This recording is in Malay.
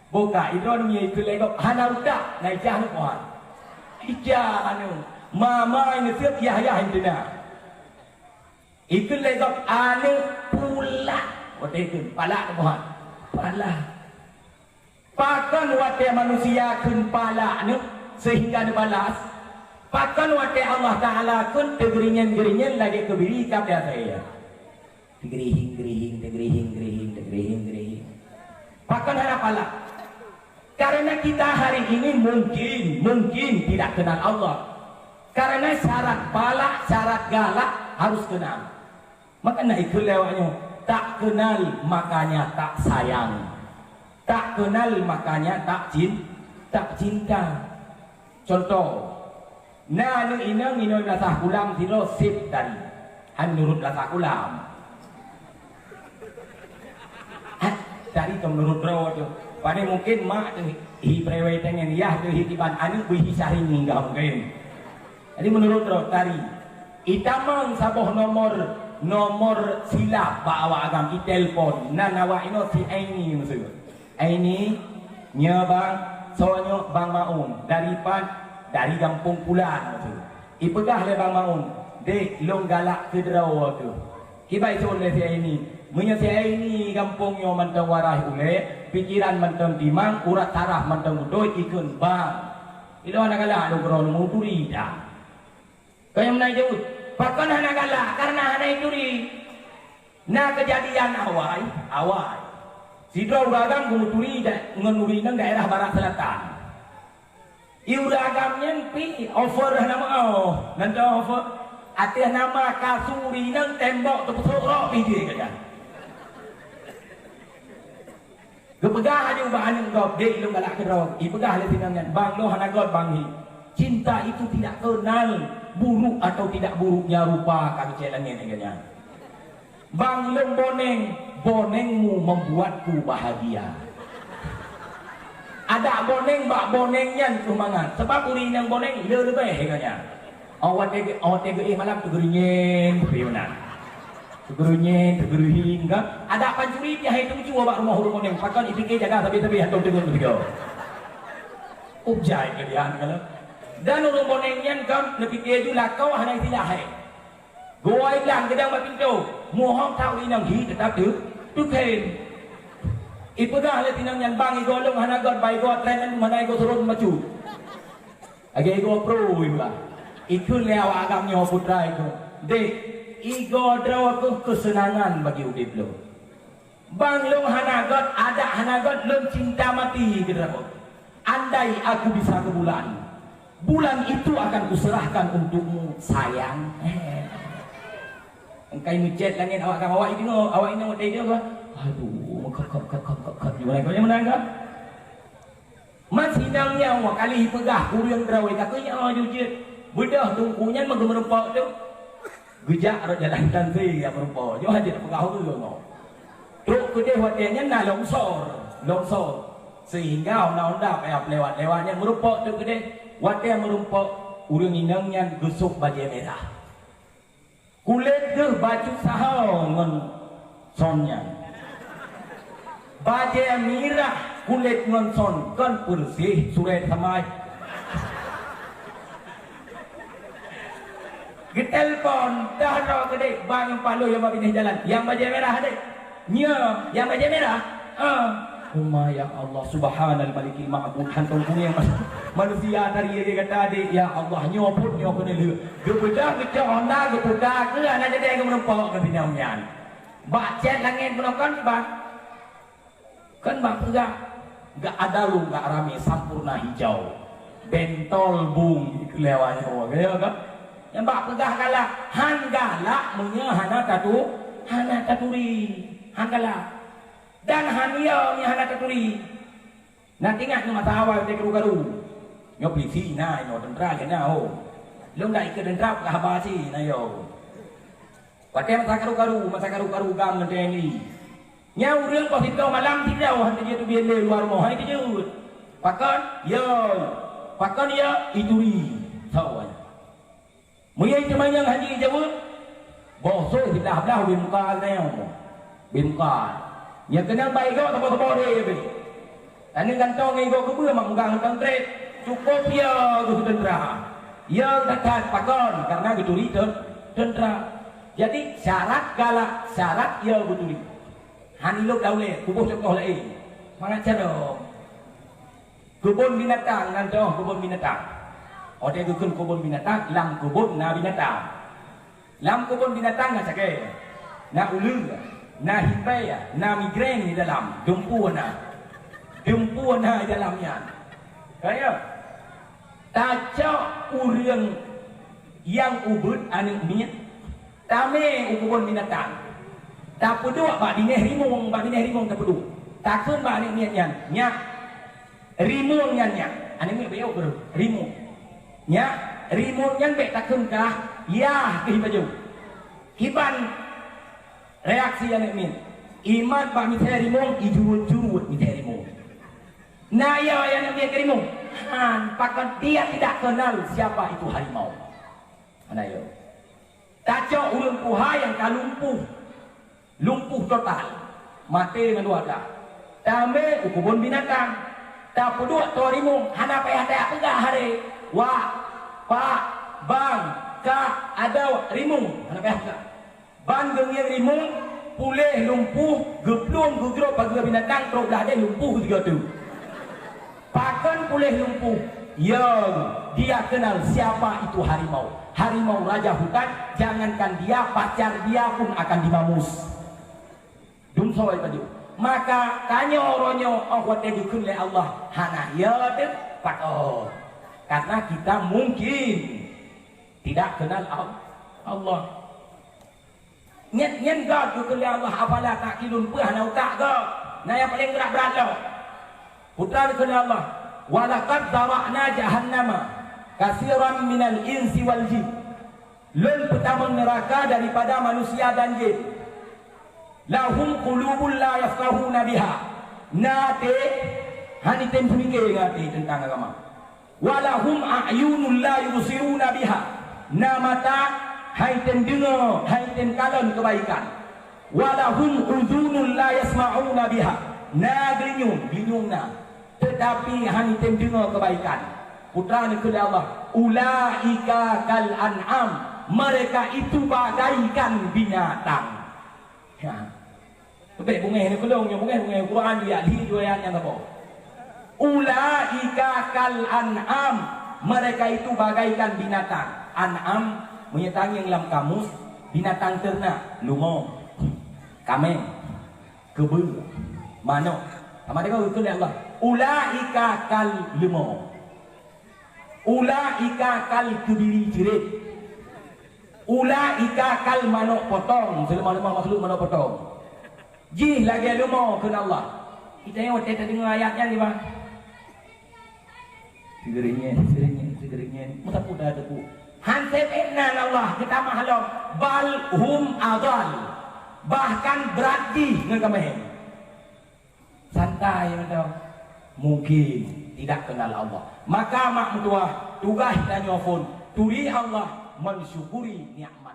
Buka idron ni itu legok hana utak naik jah ni kuat. Ija anu mama ini siap yah itu na. Itu legok anu pula. Waktu itu pala kuat. Pala. Pakan waktu manusia kun pala anu sehingga dibalas. Pakan waktu Allah Taala kun tegeringan lagi kebiri kabeh saya. Gerihing. Pakan hana pala. Karena kita hari ini mungkin tidak kenal Allah. Karena syarat pala, syarat galak harus kenal. Maka itu lewatnya tak kenal makanya tak sayang. Tak kenal makanya tak cinta. Contoh, nanu inang lasah kulam tiro sip tadi. Nurut lasah kulam. Dari tu menurut rawa tu. Pada mungkin mak tu hi preweten yang yah tu hi tiban anu hi saring enggak mungkin. Jadi menurut rawa tadi itamang saboh nomor silap bawa agam i telefon nan awak ino si Aini maksud. Aini nya bang sonyo bang Maun dari Kampung Pulan maksud. I pegah le bang Maun dek long galak ke draw tu. Kibai sol le si Aini. Menyesal ini kampungnya mentang warai ule, pikiran mentang timang, urat taraf mentang udoi ikun bang. Itu anak galak ada beron muturi dah. Kaya menai jauh, pakan anak galak karena anak ituri. Nah kejadian awal. Sidra uragam muturi dah ngenuri nang daerah barat selatan. Uragamnya pi offer nama nanti offer. Atas nama kasuri nang tembok tu sorok pi dia. Kepegah aja bahan engkau dek lu galak kerok. Ipegah le tinangan bang lo hanagot bang hi. Cinta itu tidak kenal buruk atau tidak buruknya rupa kang celengin enganya. Bang lo bonengmu membuatku bahagia. Ada boneng bak bonengnya sumangan. Sebab urin yang boneng le lebih enganya. Awat tege malam tu geringin piunan. Tegeruhin enggak ada pancuri dia hitung cua bak rumah huruf yang pakan ipike jaga tapi hantum tegun begitu objai kalian kalau dan urung bonengnya kan lebih keju lakau hana tidak hai goai lang gedang bak pintu mohon tahu inang hi tetap tu kain ipegah le tinang yang bang igolong hana god bai god tren mana igo surun maju age igo pro iba ikut lewa agamnya putra itu dek igo draw aku kesenangan bagi udip lo. Bang lo hanagot ada hanagot lo cinta mati gedrako. Andai aku bisa ke bulan itu akan kuserahkan untukmu sayang. Engkai mucet langit awak ini awak dia apa? Aduh, kok gimana kau yang menang? Mas hidangnya awak kali pegah kuriang draw kakunya jujur. Bedah tungkunya merempak tu. Gejak ada jalan tansi yang berupa. Jom hadir pegawai tu mau. Truk kedai hotelnya nak longsor. Sehingga undang-undang payah lewat-lewatnya merupa tu kedai hotel merupa urang inangnya gusuk baju merah. Kulit tu baju sahau ngon sonnya. Baju merah kulit ngon son kan bersih surat samai. Telefon dah ada kedai bang yang palu yang pindah jalan yang baju merah ada yang baju merah ya Allah subhanal malikil ma'bud hantum punya manusia tadi dia kata adik ya Allah nyoput ni gebedah kita honda gebedah ke anak jadi yang merempok ke binamnya bacet langit menolongkan bang kan bang enggak ada lu enggak rame sampurna hijau bentol bung kelewanya kaya kan yang bak pegah galak han galak munya hana taturi han galak dan han iyo nya hana taturi nanti ingat mata awal te garu nyo polisi na nyo tentara ke na ho lu ndak ikut tentara ke habasi na yo pakai masa garu gam nanti ini nya urang kau hitau malam tidak han dia tu biar le luar rumah itu je pakan ya ituri tahu Mungkin cuma yang haji jawab, bosok kita belah bimkal ni, bimkal. Yang kenal baik kau tak boleh dia. Tanya gantong ego ke beuh mak mugang konkret. Cukup ya ke tentera. Ya dekat pakon karena geturi tentera. Jadi syarat galak syarat ya geturi. Han ilok daule kubuh contoh lain. Mengajar dong. Kebun binatang nantoh kebun binatang. Ode gukun kebun binatang lam kebun na binatang. Lam kebun binatang ngacak na ulu na hipaya na migrain di dalam dumpu na di dalamnya kaya tacok urang yang ubud anu miet tame ukubun binatang tak peduk bak dineh rimung tak peduk takun bak ni miet nya rimung nya anu miet beu ber rimung nya rimung nya be takun kah ya ke baju hiban reaksi yang ini iman pak mither rimung ijurut mither rimung nah ya yang mither rimung pakon dia tidak kenal siapa itu harimau mana yo tacok ulun puha yang lumpuh total mati dengan wadah tame ukubun binatang tak peduk to rimung hana payah tak enggak hari wah pak bang ka ada rimung hana payah enggak Bandung yang rimung pulih lumpuh geplung gugrok pagi binatang terus dah ada lumpuh juga tu pakan pulih lumpuh yang dia kenal siapa itu harimau raja hutan jangankan dia pacar dia pun akan dimamus dumsoi tadi maka kanyo ronyo awat dikun oleh Allah hana ya tu pakon karena kita mungkin tidak kenal Allah nyen God ku kali Allah apala tak kilun puh na utak go na yang paling berat lo putra kali Allah walaqad dara'na jahannama katsiran minal insi wal jin lun pertama neraka daripada manusia dan jin lahum qulubun la yafqahuna biha nate hani tem fikir ngati tentang agama walahum a'yunun la yubsiruna biha na mata hai ten dengar, hai ten kalon kebaikan. Walahum udhunun la yasma'una biha. Na gelinyung na. Tetapi hai ten dengar kebaikan. Putra ni kepada Allah. Ulaika kal an'am. Mereka itu bagaikan binatang. Ya. Baik bunga ni kelong yang bunga Quran dia li ayat yang apa? Ulaika kal an'am. Mereka itu bagaikan binatang. An'am menyertai yang dalam kamus binatang ternak lumong kameng kebun manok sama dia kau ikut Allah ulaika kal lumong ulaika kal kebiri jerit ulaika kal manok potong selama-lama makhluk manok potong jih lagi lumong ke Allah kita yang waktu dengar ayatnya ni bang segeringnya masa muda tepu hansip inna Allah kita mahlum bal hum adal bahkan berarti dengan kami santai macam mungkin tidak kenal Allah maka mak mutuah tugas dan nyofun turi Allah mensyukuri nikmat